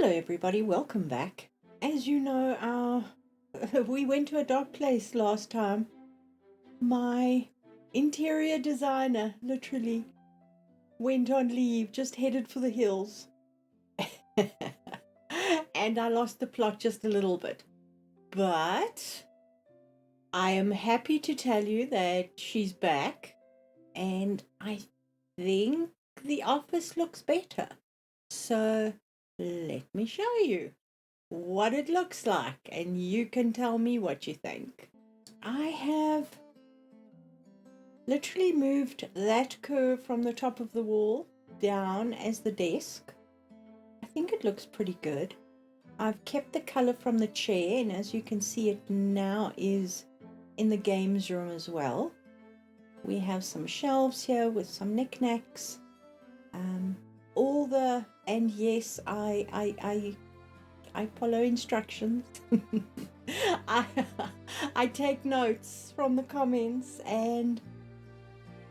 Hello everybody, welcome back. As you know, we went to a dark place last time. My interior designer literally went on leave, just headed for the hills. And I lost the plot just a little bit. But I am happy to tell you that she's back, and I think the office looks better. So let me show you what it looks like, and you can tell me what you think. I have literally moved that curve from the top of the wall down as the desk. I think it looks pretty good. I've kept the color from the chair, and as you can see, it now is in the games room as well. We have some shelves here with some knickknacks. And yes, I follow instructions. I take notes from the comments, and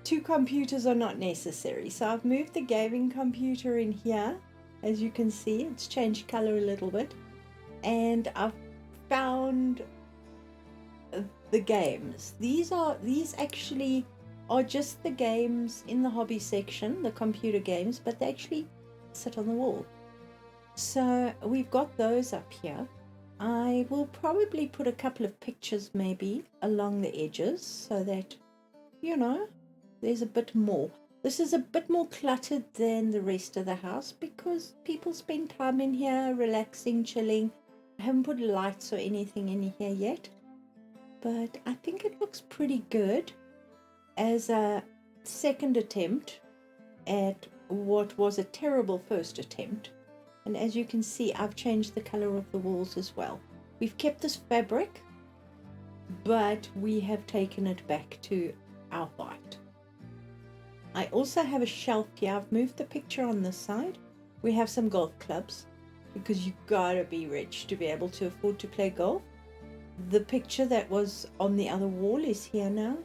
2 computers are not necessary. So I've moved the gaming computer in here. As you can see, it's changed color a little bit. And I've found the games. These actually are just the games in the hobby section, the computer games, but they actually sit on the wall. So we've got those up here. I will probably put a couple of pictures maybe along the edges so that, there's a bit more. This is a bit more cluttered than the rest of the house because people spend time in here relaxing, chilling. I haven't put lights or anything in here yet, but I think it looks pretty good as a second attempt at what was a terrible first attempt. And as you can see, I've changed the color of the walls as well. We've kept this fabric, but we have taken it back to our white. I also have a shelf here. I've moved the picture on this side. We have some golf clubs because you gotta be rich to be able to afford to play golf. The picture that was on the other wall is here now.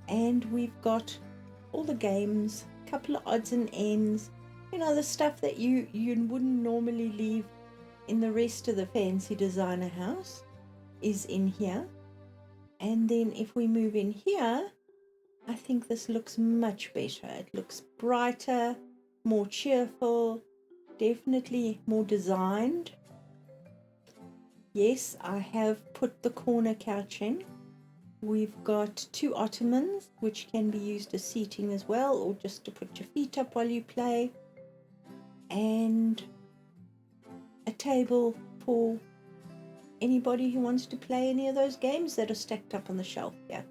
And we've got all the games, a couple of odds and ends, the stuff that you wouldn't normally leave in the rest of the fancy designer house is in here. And then if we move in here, I think this looks much better. It looks brighter, more cheerful, definitely more designed. Yes, I have put the corner couch in. We've got 2 ottomans, which can be used as seating as well, or just to put your feet up while you play. And a table for anybody who wants to play any of those games that are stacked up on the shelf here.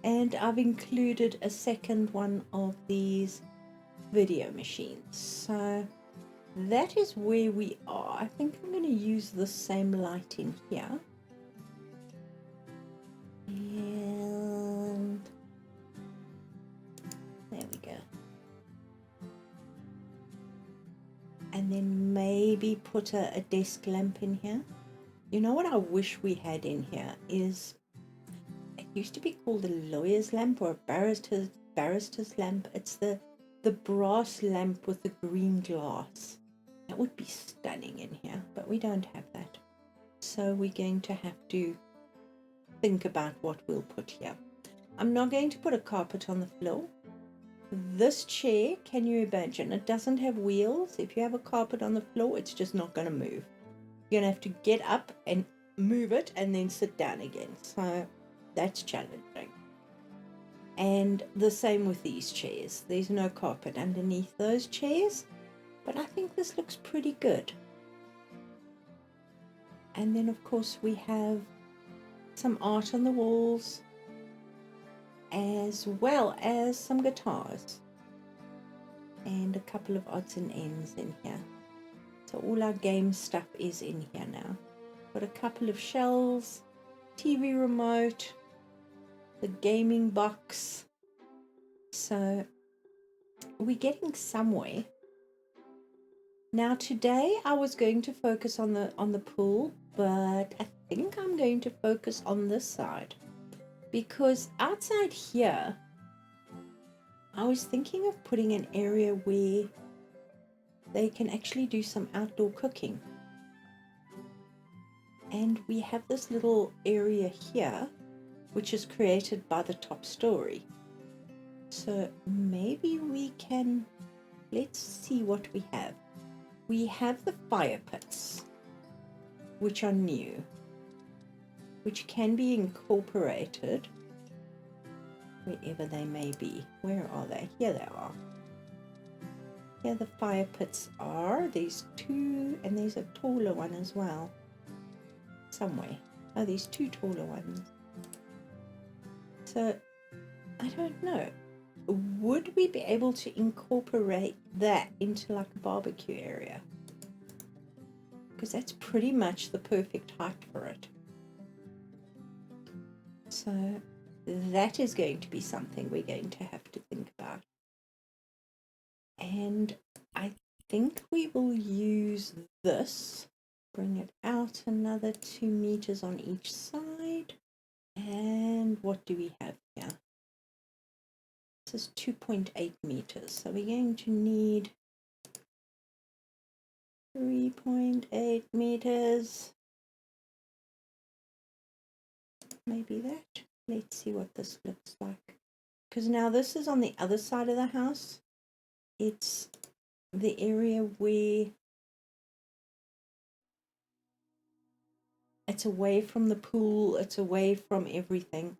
And I've included a second one of these video machines. So that is where we are. I think I'm going to use the same light in here. And there we go. And then maybe put a desk lamp in here. You know what I wish we had in here is, it used to be called a lawyer's lamp or a barrister's lamp. It's the brass lamp with the green glass. That would be stunning in here, but we don't have that. So we're going to have to think about what we'll put here. I'm not going to put a carpet on the floor. This chair, can you imagine? It doesn't have wheels. If you have a carpet on the floor, it's just not going to move. You're going to have to get up and move it and then sit down again. So that's challenging. And the same with these chairs. There's no carpet underneath those chairs, but I think this looks pretty good. And then of course we have some art on the walls, as well as some guitars and a couple of odds and ends in here. So all our game stuff is in here now. Got a couple of shelves, TV remote, the gaming box. So we're getting somewhere. Now today I was going to focus on the pool, but I think I'm going to focus on this side. Because outside here, I was thinking of putting an area where they can actually do some outdoor cooking. And we have this little area here, which is created by the top story. So maybe we can, let's see what we have. We have the fire pits, which are new, which can be incorporated wherever they may be. Where are they? Here they are. Here the fire pits are. There's two, and there's a taller one as well. Somewhere. Oh, there's two taller ones. So, I don't know. Would we be able to incorporate that into like a barbecue area? Because that's pretty much the perfect height for it. So that is going to be something we're going to have to think about. And I think we will use this, bring it out another 2 meters on each side. And what do we have here? This is 2.8 meters, so we're going to need 3.8 meters. Maybe that. Let's see what this looks like. Because now this is on the other side of the house. It's the area where it's away from the pool, it's away from everything.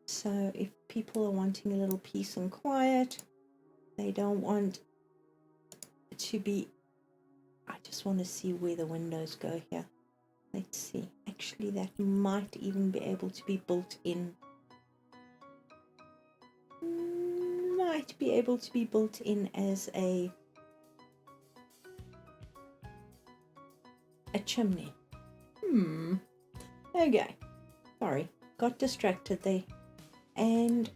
So if people are wanting a little peace and quiet, they don't want to be, I just want to see where the windows go here. Let's see. Actually, that might even be able to be built in. Might be able to be built in as a chimney. Okay. Sorry. Got distracted there. And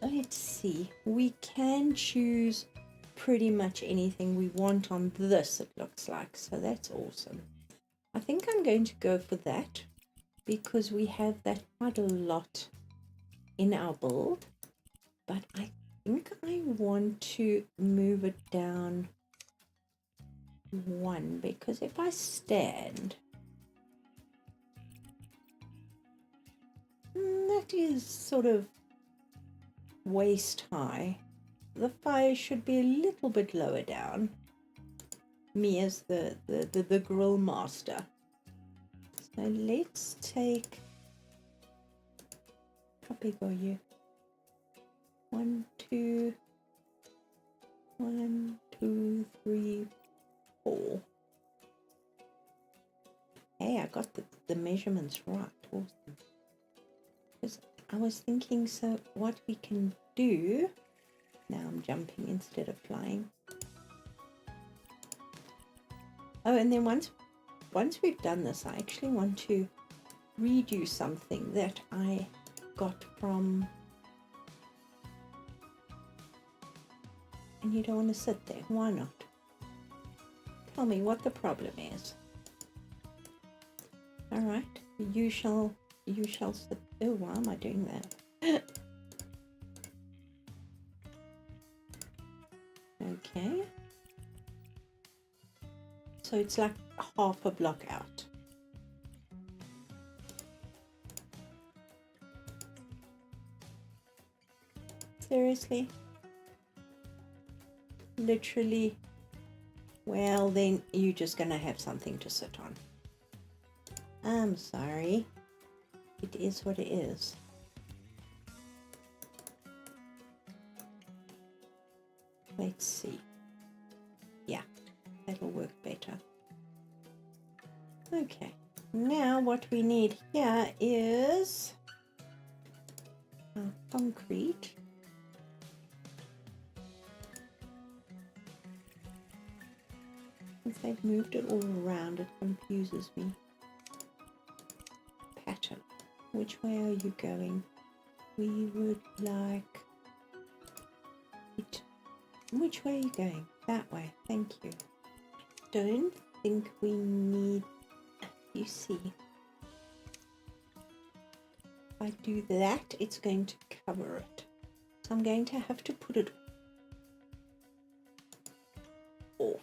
let's see. We can choose pretty much anything we want on this, it looks like. So that's awesome. I think I'm going to go for that because we have that quite a lot in our build. But I think I want to move it down 1 because if I stand, that is sort of waist high. The fire should be a little bit lower down. Me as the grill master. So let's take, how big are you? 1, 2, 3, 4. Hey, I got the measurements right. Awesome. Because I was thinking, so what we can do, now I'm jumping instead of flying. Oh, and then once we've done this, I actually want to redo something that I got from, and you don't want to sit there, why not? Tell me what the problem is. All right, you shall sit. Oh, why am I doing that? Okay. So it's like half a block out. Seriously? Literally? Well, then you're just gonna have something to sit on. I'm sorry. It is what it is. Let's see. Yeah, that'll work better. Okay, now what we need here is concrete. Since they've moved it all around, it confuses me. Pattern. Which way are you going? We would like it. Which way are you going? That way. Thank you. Don't think we need. You see, if I do that, it's going to cover it. So I'm going to have to put it off.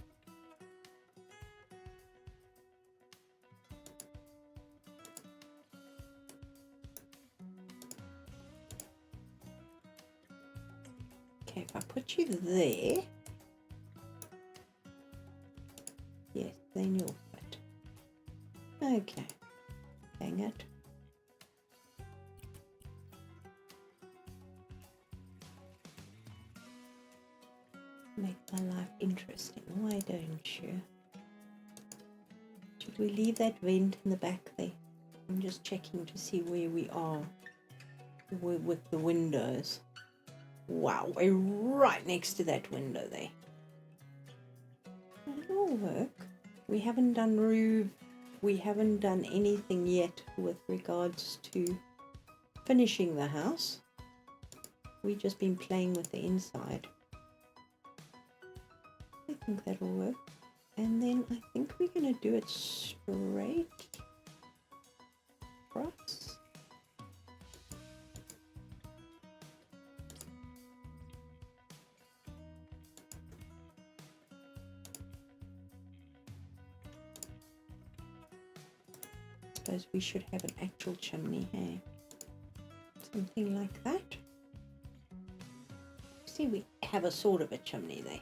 Okay, if I put you there, yes, then you'll fit. Okay, hang it. Make my life interesting, why don't you? Should we leave that vent in the back there? I'm just checking to see where we are with the windows. Wow, we're right next to that window there. It'll work. We haven't done roof, we haven't done anything yet with regards to finishing the house. We've just been playing with the inside. I think that'll work. And then I think we're going to do it straight across. Suppose we should have an actual chimney, hey? Something like that. See, we have a sort of a chimney there.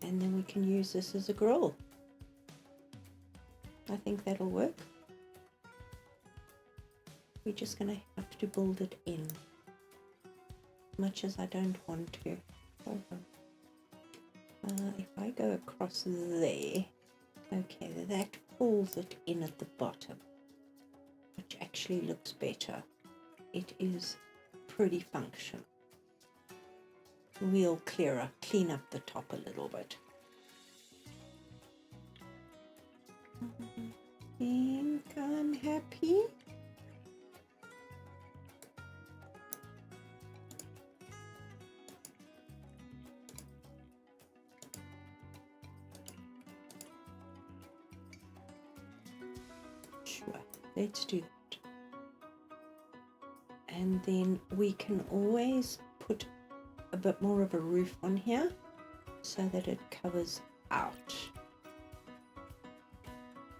And then we can use this as a grill. I think that'll work. We're just going to have to build it in. As much as I don't want to. Hold on. If I go across there, okay, that pulls it in at the bottom, which actually looks better. It is pretty functional. We'll clean up the top a little bit. I think I'm happy. Sure, let's do that. And then we can always put a bit more of a roof on here so that it covers out,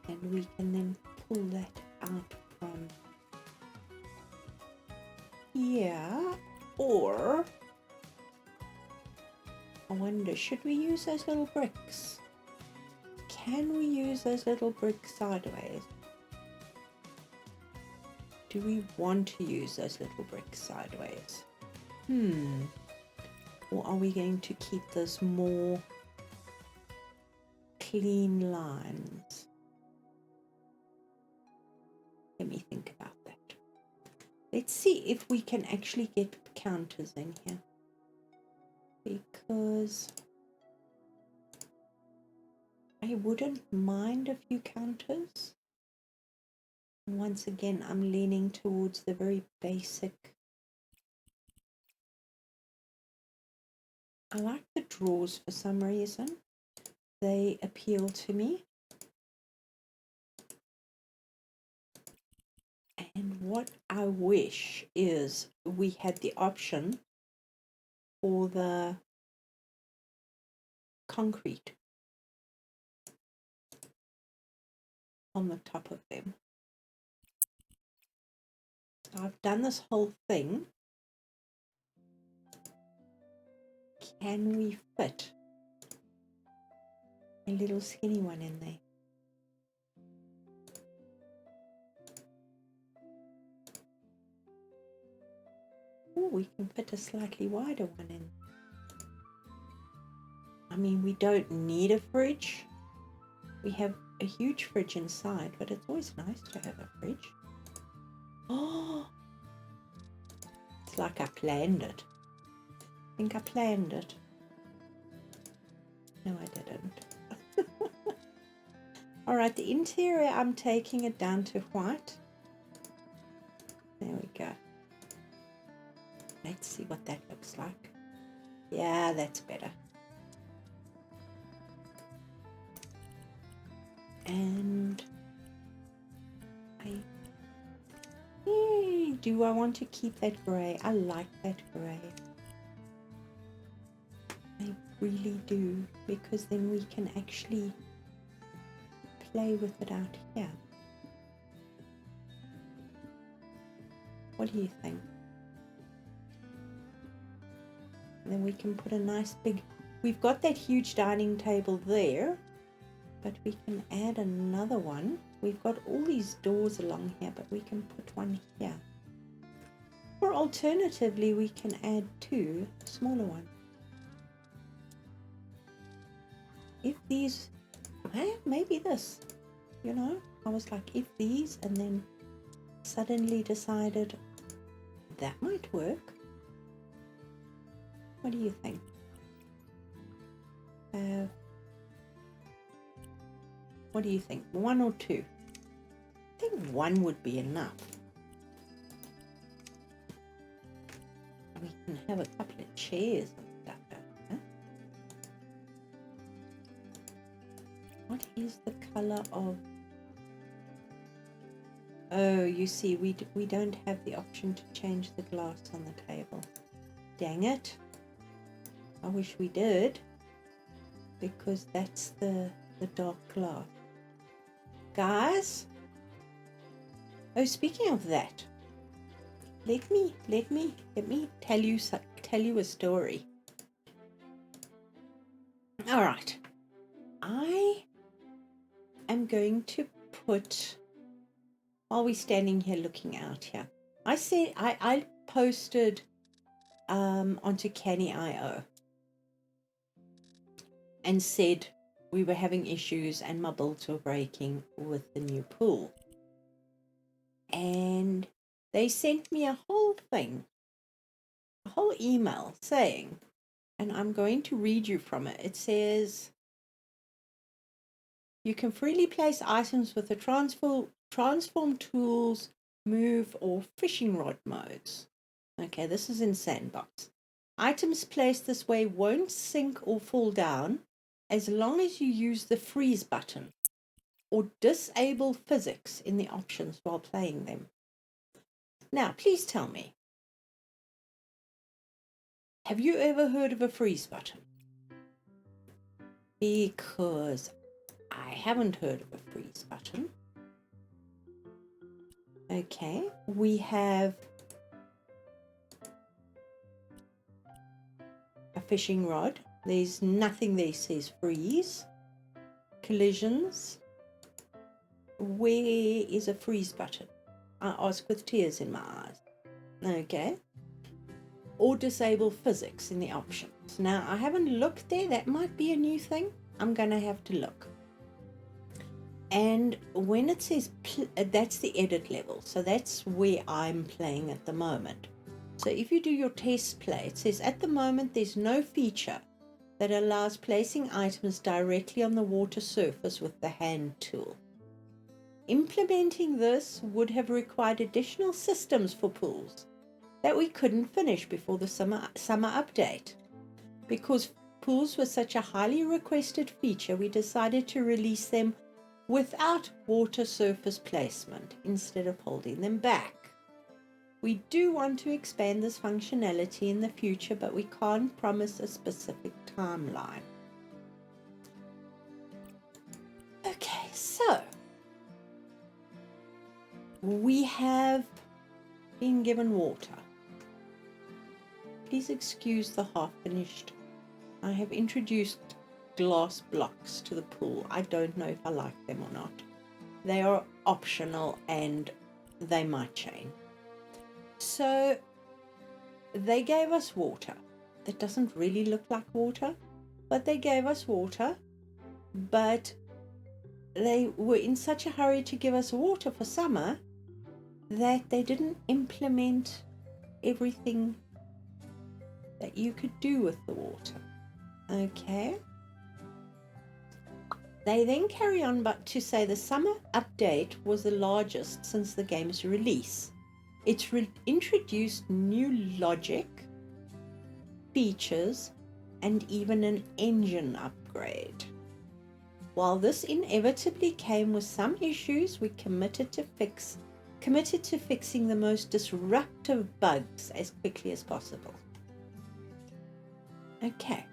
and we can then pull that out from here. Or I wonder, should we use those little bricks? Can we use those little bricks sideways? Do we want to use those little bricks sideways? Or are we going to keep this more clean lines? Let me think about that. Let's see if we can actually get counters in here. Because I wouldn't mind a few counters. And once again, I'm leaning towards the very basic. I like the drawers for some reason. They appeal to me. And what I wish is we had the option for the concrete on the top of them. So I've done this whole thing. Can we fit a little skinny one in there? Oh, we can fit a slightly wider one in. I mean, we don't need a fridge. We have a huge fridge inside, but it's always nice to have a fridge. Oh, it's like I planned it. I think I planned it. No, I didn't. All right, the interior, I'm taking it down to white. There we go. Let's see what that looks like. Yeah, that's better. And do I want to keep that grey? I like that grey. I really do, because then we can actually play with it out here. What do you think? And then we can put a nice big, we've got that huge dining table there, but we can add another one. We've got all these doors along here, but we can put one here. Or alternatively, we can add two smaller ones. If these, maybe this, you know, I was like, if these, and then suddenly decided that might work. What do you think? What do you think? One or two? I think one would be enough. We can have a couple of chairs and stuff. Huh? What is the color of? Oh, you see, we don't have the option to change the glass on the table. Dang it. I wish we did, because that's the dark glass. Guys, oh, speaking of that, let me tell you a story. All right, I am going to put, while we're standing here looking out here, I posted onto Canny.io and said we were having issues and my bolts were breaking with the new pool. And they sent me a whole thing, a whole email saying, and I'm going to read you from it. It says, you can freely place items with the transform tools, move, or fishing rod modes. Okay, this is in Sandbox. Items placed this way won't sink or fall down as long as you use the freeze button or disable physics in the options while playing them. Now, please tell me, have you ever heard of a freeze button? Because I haven't heard of a freeze button. Okay, we have a fishing rod. There's nothing there says freeze. Collisions. Where is a freeze button? I ask with tears in my eyes. Okay. Or disable physics in the options. Now, I haven't looked there. That might be a new thing. I'm going to have to look. And when it says, that's the edit level. So that's where I'm playing at the moment. So if you do your test play, it says at the moment there's no feature that allows placing items directly on the water surface with the hand tool. Implementing this would have required additional systems for pools that we couldn't finish before the summer update. Because pools were such a highly requested feature, we decided to release them without water surface placement instead of holding them back. We do want to expand this functionality in the future, but we can't promise a specific timeline. Okay, so we have been given water. Please excuse the half-finished. I have introduced glass blocks to the pool. I don't know if I like them or not. They are optional and they might change. So they gave us water. That doesn't really look like water, but they gave us water. But they were in such a hurry to give us water for summer that they didn't implement everything that you could do with the water. Okay. They then carry on but to say the summer update was the largest since the game's release. It's introduced new logic, features, and even an engine upgrade. While this inevitably came with some issues, we committed to fixing the most disruptive bugs as quickly as possible. Okay,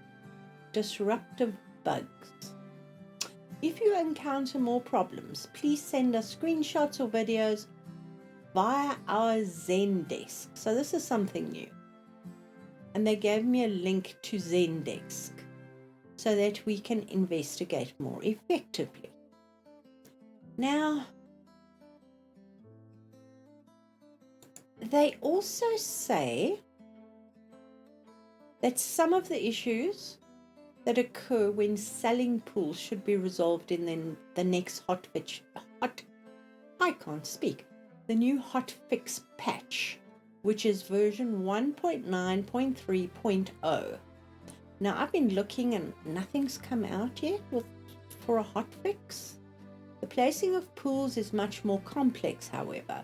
disruptive bugs. If you encounter more problems, please send us screenshots or videos via our Zendesk. So this is something new. and they gave me a link to Zendesk so that we can investigate more effectively. Now, they also say that some of the issues that occur when selling pools should be resolved in the next the new hotfix patch, which is version 1.9.3.0. Now, I've been looking and nothing's come out yet for a hotfix. The placing of pools is much more complex, however.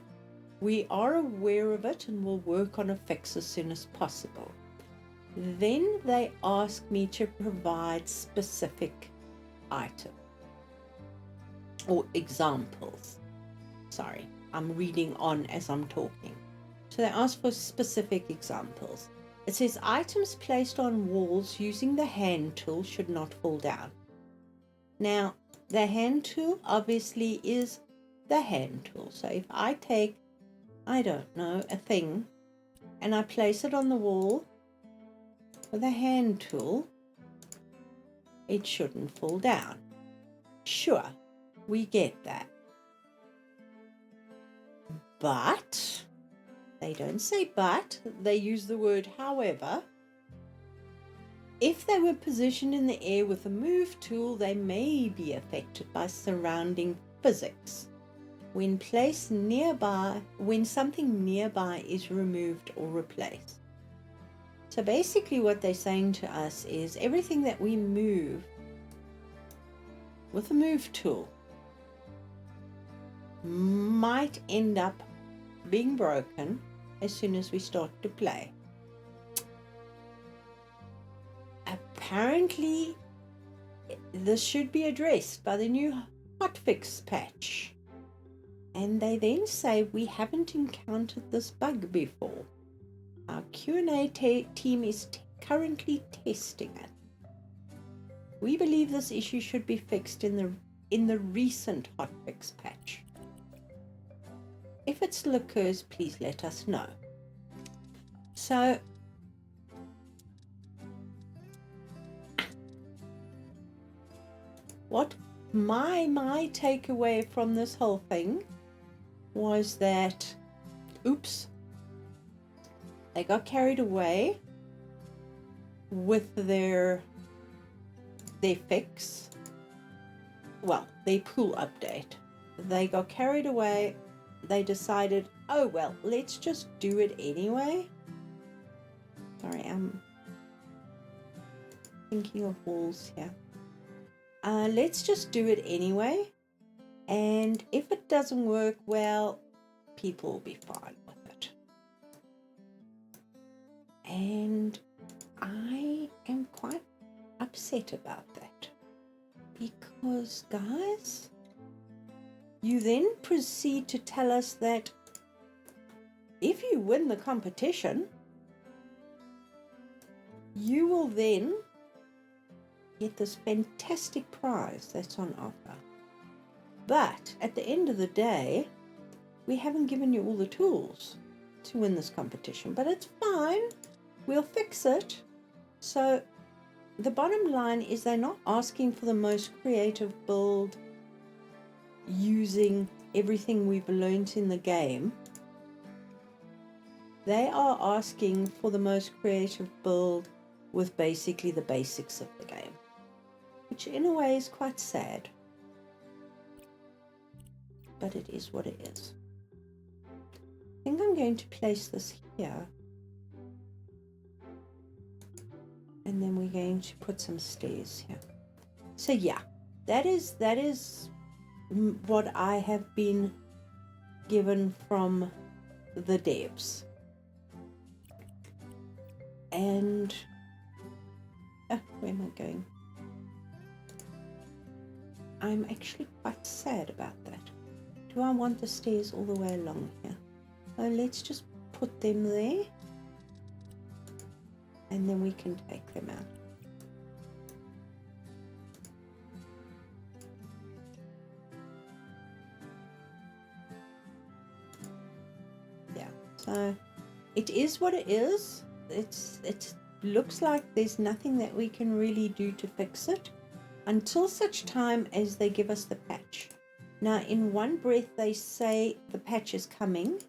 We are aware of it and will work on a fix as soon as possible. Then they ask me to provide specific items or examples. Sorry, I'm reading on as I'm talking. So they ask for specific examples. It says items placed on walls using the hand tool should not fall down. Now, the hand tool obviously is the hand tool. So if I take, I don't know, a thing and I place it on the wall with a hand tool, it shouldn't fall down. Sure, we get that. But, they don't say but, they use the word however. If they were positioned in the air with a move tool, they may be affected by surrounding physics when something nearby is removed or replaced. So basically what they're saying to us is everything that we move with a move tool might end up being broken as soon as we start to play. Apparently, this should be addressed by the new hotfix patch. And they then say we haven't encountered this bug before. Our Q&A team is currently testing it. We believe this issue should be fixed in the recent hotfix patch. If it still occurs, please let us know. So, what my takeaway from this whole thing was that, oops, they got carried away with their fix. Well, their pool update. They got carried away. They decided, oh well, let's just do it anyway. Sorry, I'm thinking of walls here. Let's just do it anyway. And if it doesn't work, well, people will be fine with it. And I am quite upset about that. Because, guys, you then proceed to tell us that if you win the competition, you will then get this fantastic prize that's on offer. But at the end of the day, we haven't given you all the tools to win this competition. But it's fine. We'll fix it. So the bottom line is they're not asking for the most creative build using everything we've learnt in the game. They are asking for the most creative build with basically the basics of the game, which in a way is quite sad, but it is what it is. I think I'm going to place this here, and then we're going to put some stairs here. So yeah, that is what I have been given from the devs. And where am I going? I'm actually quite sad about that. Do I want the stairs all the way along here? Oh, let's just put them there, and then we can take them out. Yeah, so it is what it is. It's looks like there's nothing that we can really do to fix it until such time as they give us the patch. Now, in one breath, they say the patch is coming.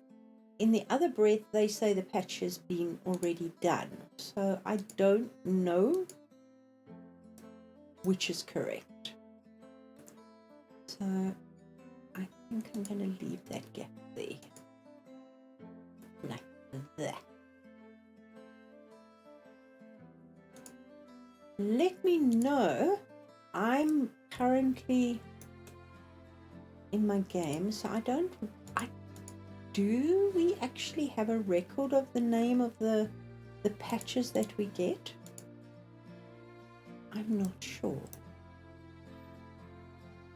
In the other breath, they say the patch has been already done. So I don't know which is correct. So I think I'm going to leave that gap there. Like that. Let me know. I'm currently in my game, so do we actually have a record of the name of the patches that we get? I'm not sure.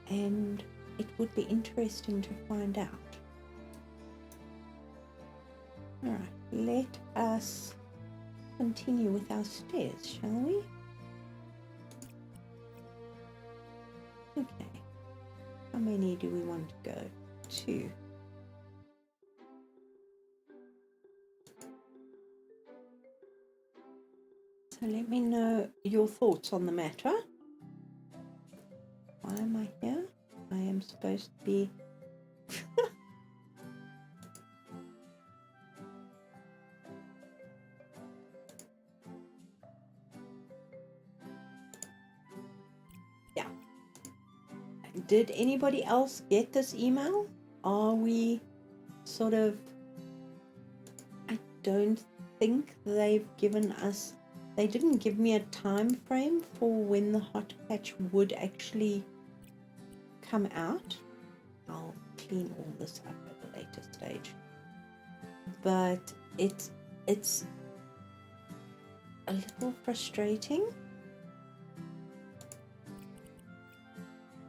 And it would be interesting to find out. Alright, let us continue with our stairs, shall we? Okay. How many do we want to go? 2. So let me know your thoughts on the matter. Why am I here? I am supposed to be... Yeah. Did anybody else get this email? Are we sort of... I don't think they've given us... They didn't give me a time frame for when the hot patch would actually come out. I'll clean all this up at a later stage. But it's a little frustrating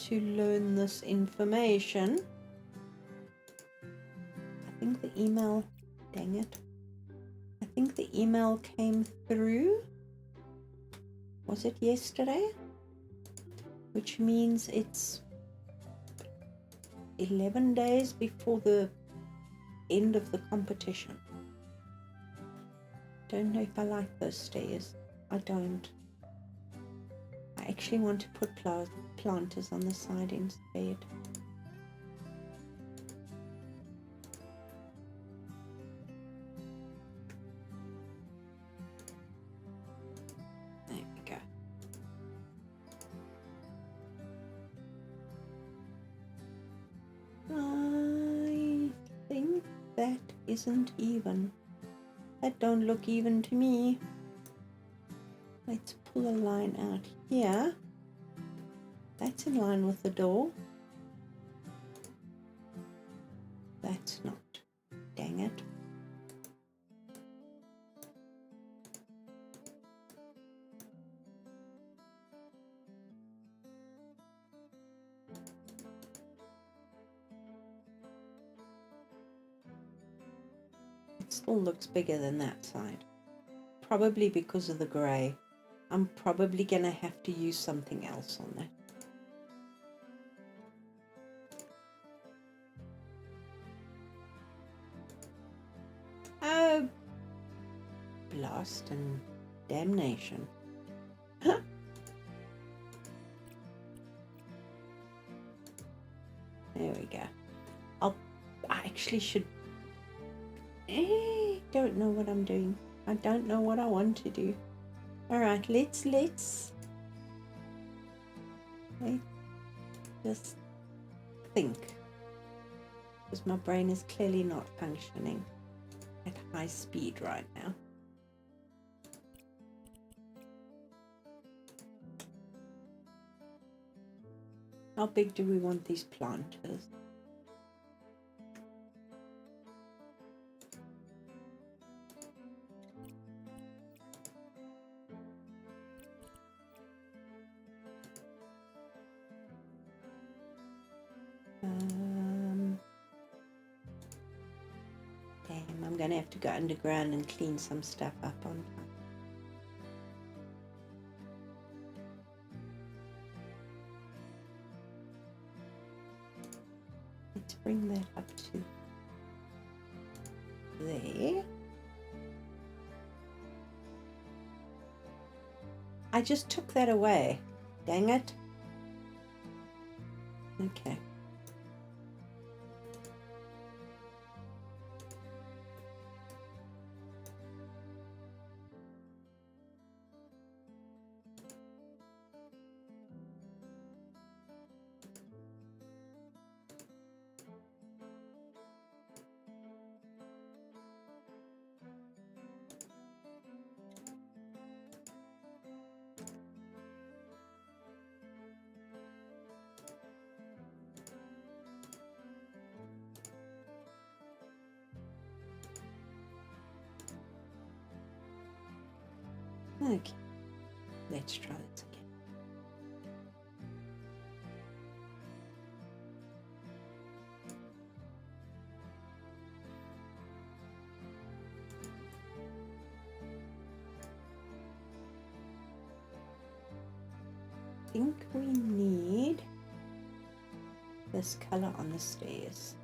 to learn this information. I think the email, dang it, I think the email came through, was it yesterday? Which means it's 11 days before the end of the competition. Don't know if I like those stairs. I don't. I actually want to put planters on the side instead. There we go. I think that isn't even. That don't look even to me. Let's pull a line out here. That's in line with the door. That's not. Dang it. It still looks bigger than that side. Probably because of the grey. I'm probably going to have to use something else on that. Oh, blast and damnation. There we go. I actually should... don't know what I'm doing. I don't know what I want to do. Alright, let's just think. Because my brain is clearly not functioning at high speed right now. How big do we want these planters? Damn, I'm gonna have to go underground and clean some stuff up on time. Let's bring that up to there. I just took that away. Dang it. Okay. Okay, let's try this again. I think we need this color on the stairs.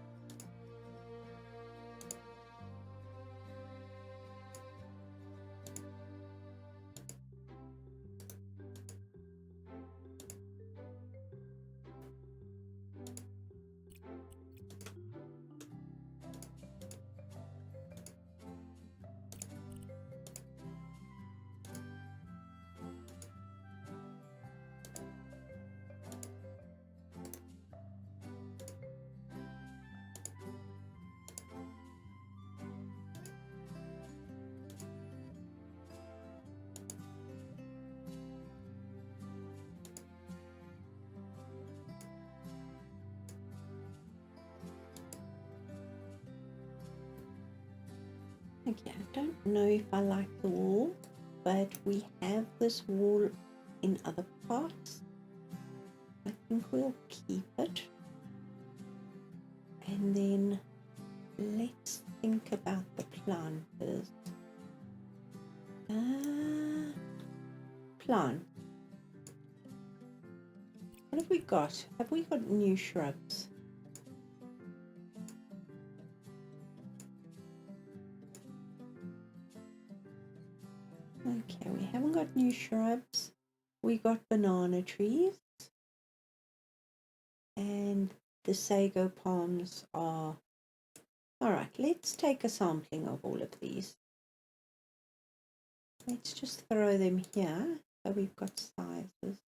Okay, I don't know if I like the wall, but we have this wall in other parts. I think we'll keep it. And then let's think about the planters. Plant. What have we got? Have we got new shrubs? Okay, we haven't got new shrubs. We got banana trees. And the sago palms are... Alright, let's take a sampling of all of these. Let's just throw them here so we've got sizes.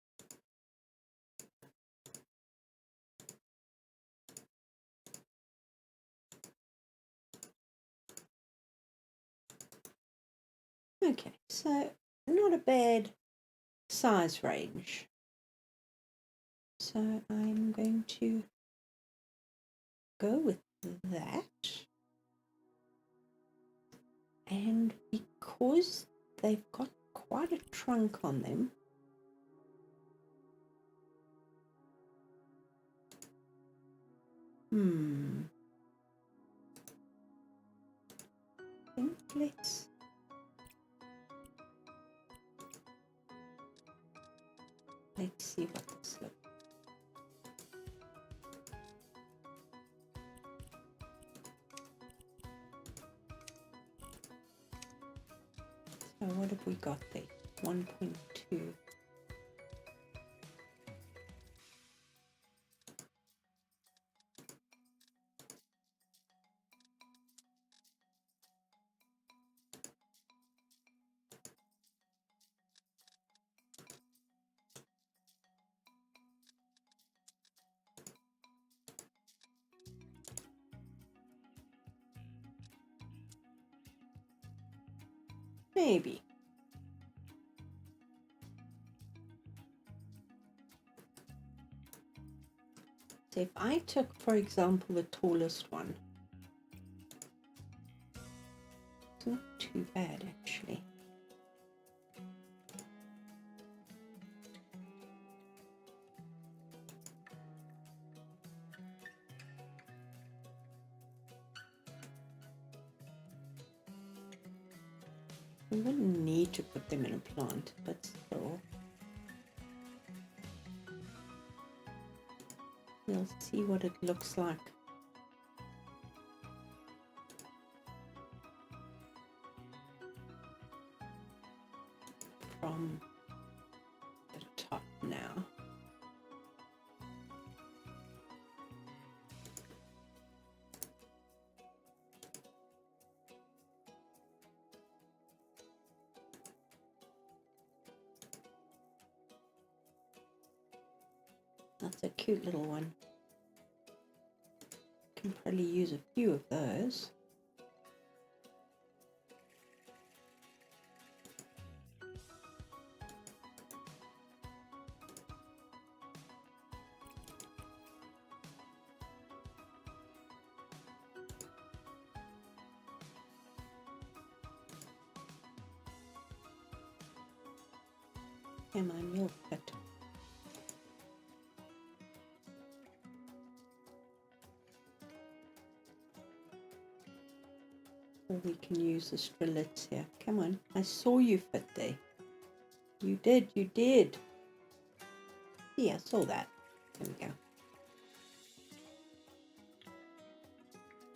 Okay, so not a bad size range. So I'm going to go with that. And because they've got quite a trunk on them, I think let's see what this looks like. So what have we got there? 1.2. Maybe. So if I took, for example, the tallest one, it's not too bad actually. We wouldn't need to put them in a plant, but still. We'll see what it looks like. From That's a cute little one. Can probably use a few of those. Come on, you'll fit. Or we can use the strillets here. Come on, I saw you fit there. You did, you did. Yeah, I saw that. There we go.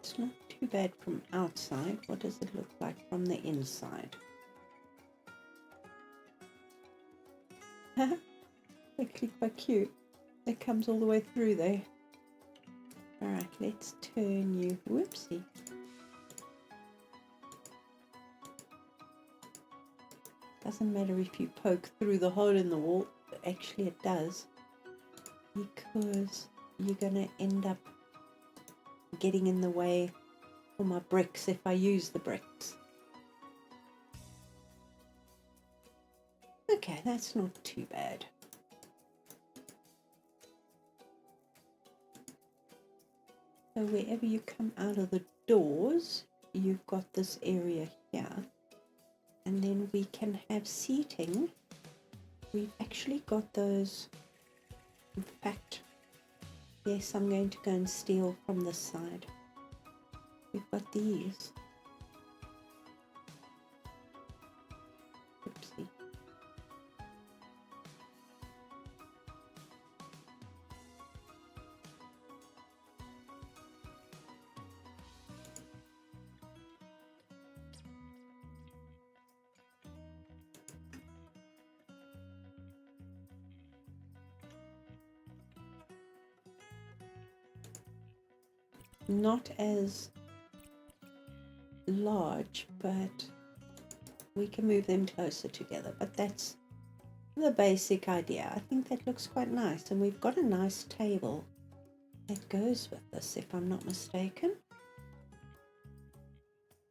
It's not too bad from outside. What does it look like from the inside? Actually quite cute. It comes all the way through there. Alright, let's turn you. Whoopsie. Doesn't matter if you poke through the hole in the wall. Actually it does. Because you're going to end up getting in the way for my bricks if I use the bricks. Okay, that's not too bad. So wherever you come out of the doors, you've got this area here. And then we can have seating. We've actually got those. In fact, yes, I'm going to go and steal from this side. We've got these. Oopsie. Not as large, but we can move them closer together. But that's the basic idea. I think that looks quite nice, and we've got a nice table that goes with this, if I'm not mistaken.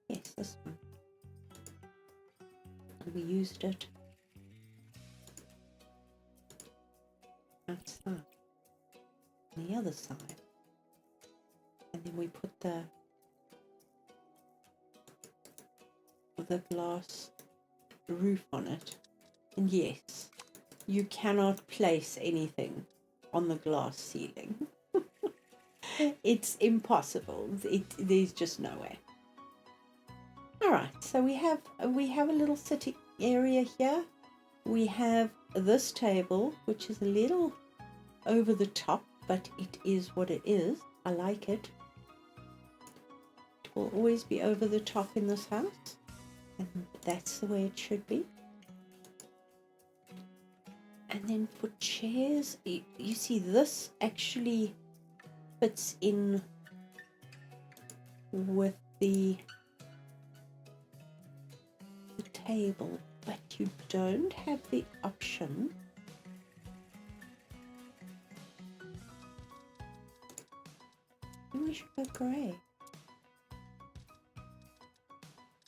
Yes, this one. And we used it outside on the other side. And then we put the glass roof on it. And yes, you cannot place anything on the glass ceiling. It's impossible. There's just no way. All right, so we have a little sitting area here. We have this table, which is a little over the top, but it is what it is. I like it. It will always be over the top in this house, and that's the way it should be. And then for chairs, you see this actually fits in with the table, but you don't have the option we should go grey,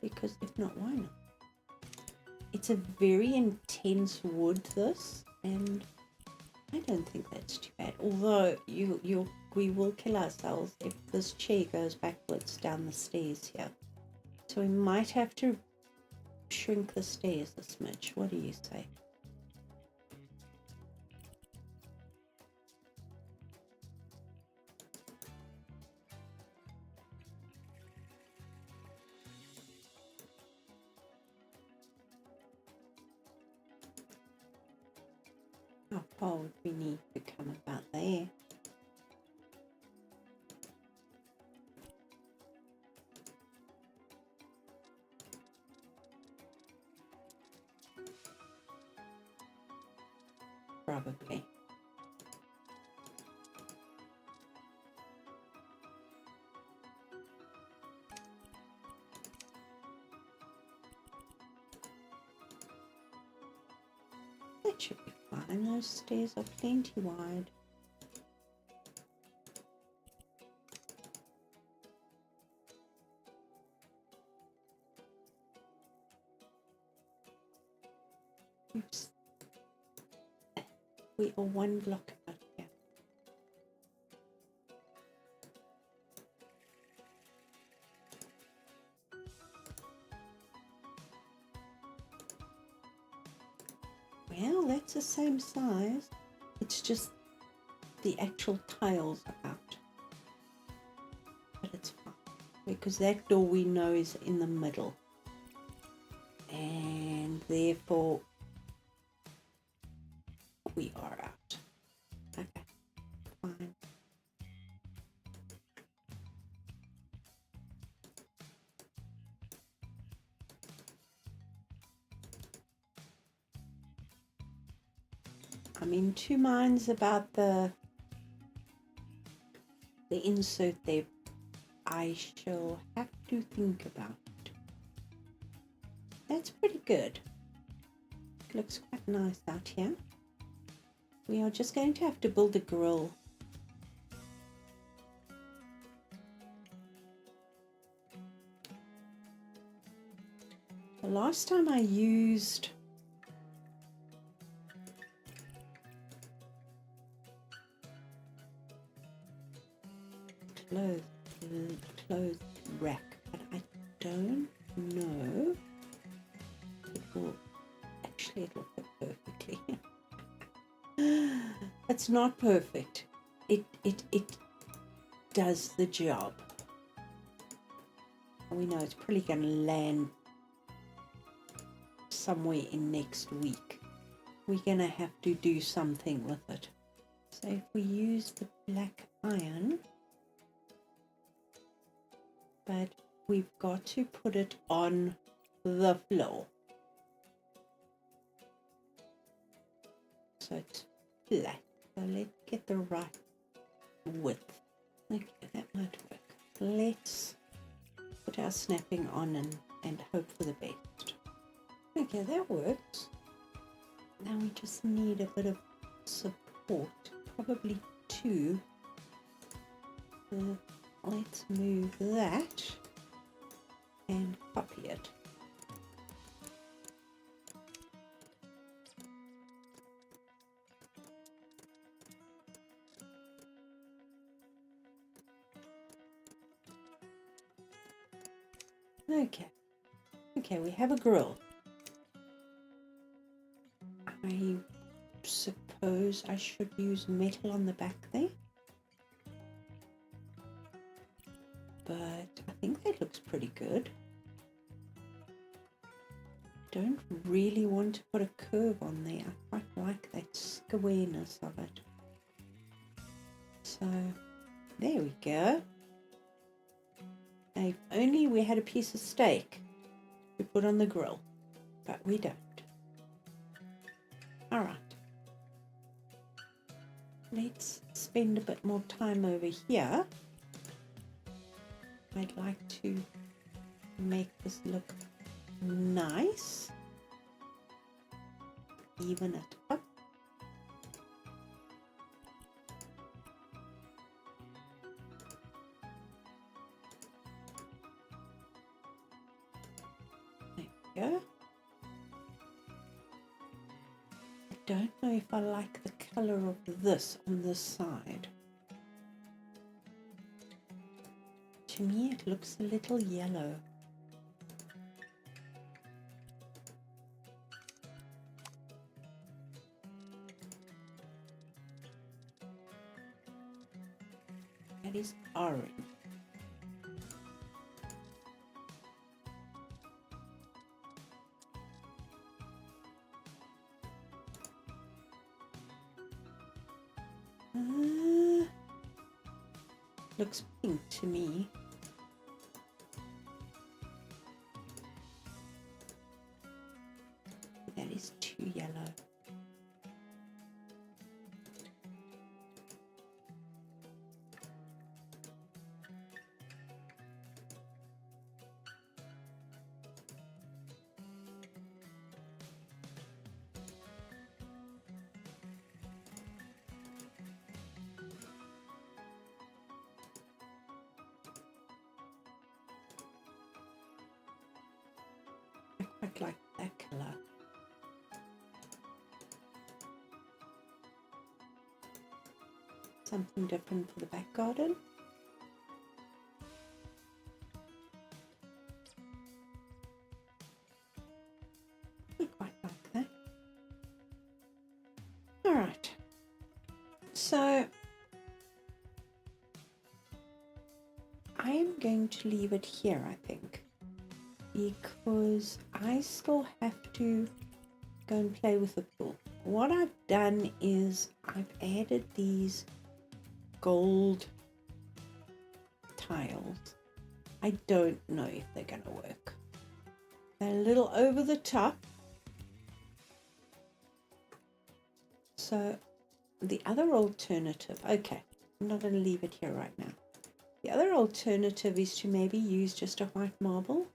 because if not, why not? It's a very intense wood, this, and I don't think that's too bad. Although we will kill ourselves if this chair goes backwards down the stairs here. So we might have to shrink the stairs a smidge. What do you say? How far would we need to come about there? Probably. That should be fine. Those stairs are plenty wide. Oops. We are one block out here. Well, that's the same size. It's just the actual tiles are out. But it's fine, because that door we know is in the middle. And therefore, we are out. Okay, fine. I'm in two minds about the insert there. I shall have to think about it. That's pretty good. It looks quite nice out here. We are just going to have to build a grill. The last time I used clothes rack, but I don't know. It'll fit perfectly. It's not perfect. It does the job. We know it's probably going to land somewhere in next week. We're going to have to do something with it. So if we use the black iron, but we've got to put it on the floor. So it's flat. So let's get the right width. Okay, that might work. Let's put our snapping on and hope for the best. Okay, that works. Now we just need a bit of support, probably two. Let's move that and copy it. Okay, we have a grill. I suppose I should use metal on the back there. But I think that looks pretty good. Don't really want to put a curve on there. I quite like that squareness of it. So there we go. If only we had a piece of steak to put on the grill, but we don't. All right. Let's spend a bit more time over here. I'd like to make this look nice. Even it up. There we go. I don't know if I like the color of this on this side. To me, it looks a little yellow. That is orange. Looks pink to me. That is too yellow. I quite like that color. something different for the back garden. I quite like that. Alright, so I am going to leave it here, I think, because I still have to go and play with the pool. What I've done is I've added these gold tiles. I don't know if they're going to work. They're a little over the top. So the other alternative, okay, I'm not going to leave it here right now. The other alternative is to maybe use just a white marble.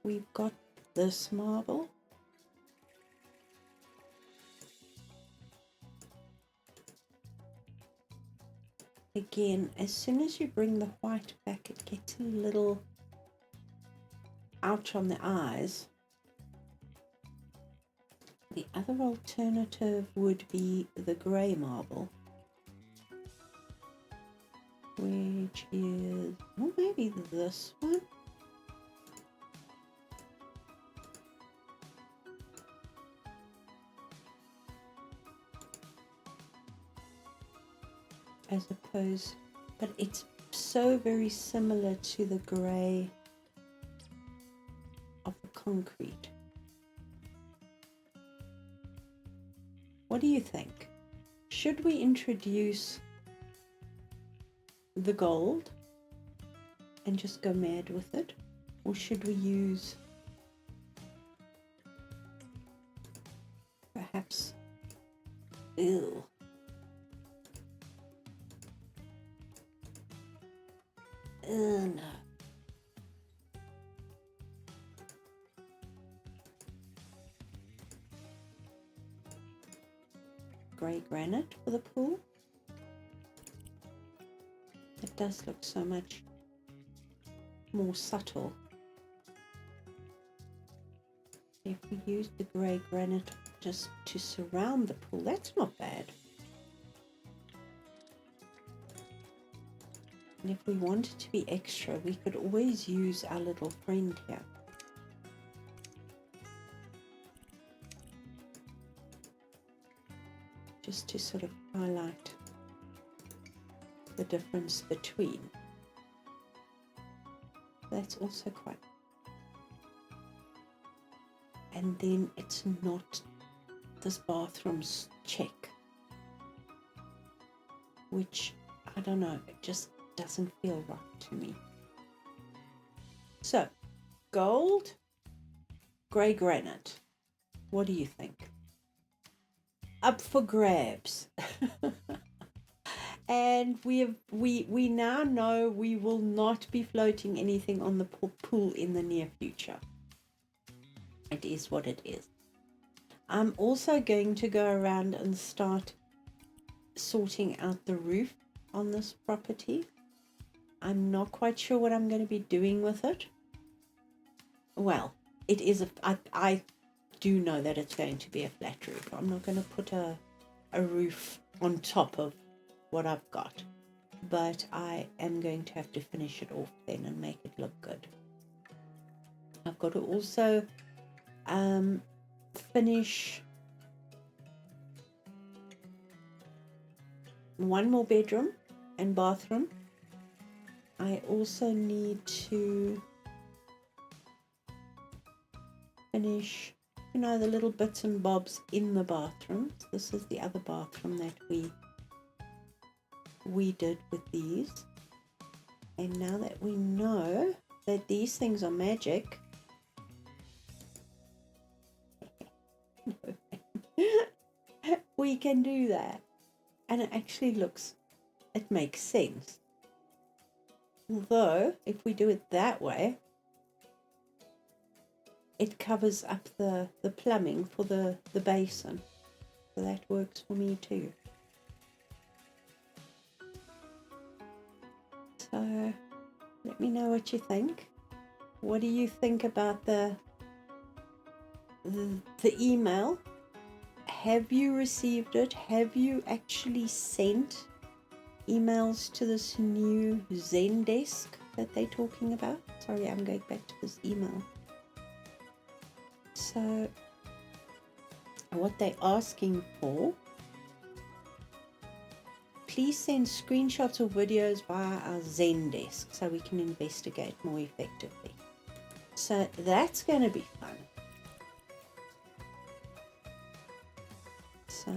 We've got this marble. Again, as soon as you bring the white back, it gets a little ouch on the eyes. The other alternative would be the grey marble, which is, well, maybe this one. As opposed, but it's so very similar to the grey of the concrete. What do you think? Should we introduce the gold and just go mad with it? Or should we use perhaps, ew, no. Grey granite for the pool. It does look so much more subtle. If we use the grey granite just to surround the pool, that's not bad. And if we wanted to be extra, we could always use our little friend here. Just to sort of highlight the difference between. That's also quite. And then it's not this bathroom's check, which, I don't know, it just doesn't feel right to me. So, gold, grey granite. What do you think? Up for grabs. And we now know we will not be floating anything on the pool in the near future. It is what it is. I'm also going to go around and start sorting out the roof on this property. I'm not quite sure what I'm going to be doing with it. Well, it is I do know that it's going to be a flat roof. I'm not going to put a roof on top of what I've got, but I am going to have to finish it off then and make it look good. I've got to also finish one more bedroom and bathroom. I also need to finish, you know, the little bits and bobs in the bathroom. So this is the other bathroom that we did with these. And now that we know that these things are magic, we can do that. And it actually it makes sense. Although, if we do it that way, it covers up the plumbing for the basin. So that works for me too. So, let me know what you think. What do you think about the email? have you received it? Have you actually sent emails to this new Zendesk that they're talking about? Sorry, I'm going back to this email. So what they're asking for, please send screenshots or videos via our Zendesk so we can investigate more effectively. So that's going to be fun. So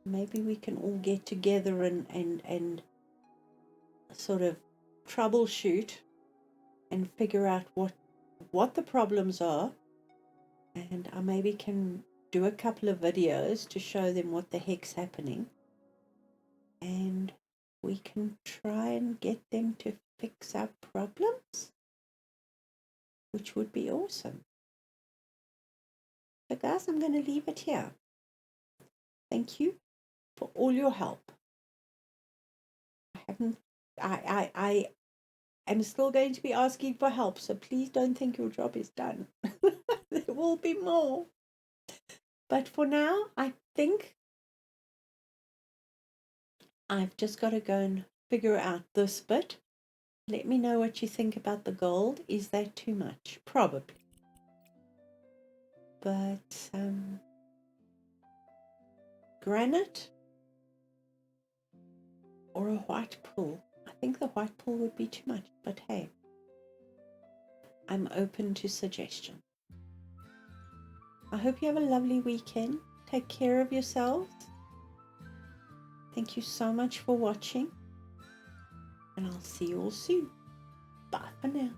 maybe we can all get together and sort of troubleshoot and figure out what the problems are, and I maybe can do a couple of videos to show them what the heck's happening, and we can try and get them to fix our problems, which would be awesome. So guys, I'm going to leave it here. Thank you for all your help. I am still going to be asking for help, so please don't think your job is done. There will be more. But for now, I think I've just got to go and figure out this bit. Let me know what you think about the gold. Is that too much? Probably. But granite or a white pool? I think the white pool would be too much, but hey, I'm open to suggestion. I hope you have a lovely weekend. Take care of yourselves. Thank you so much for watching, and I'll see you all soon. Bye for now.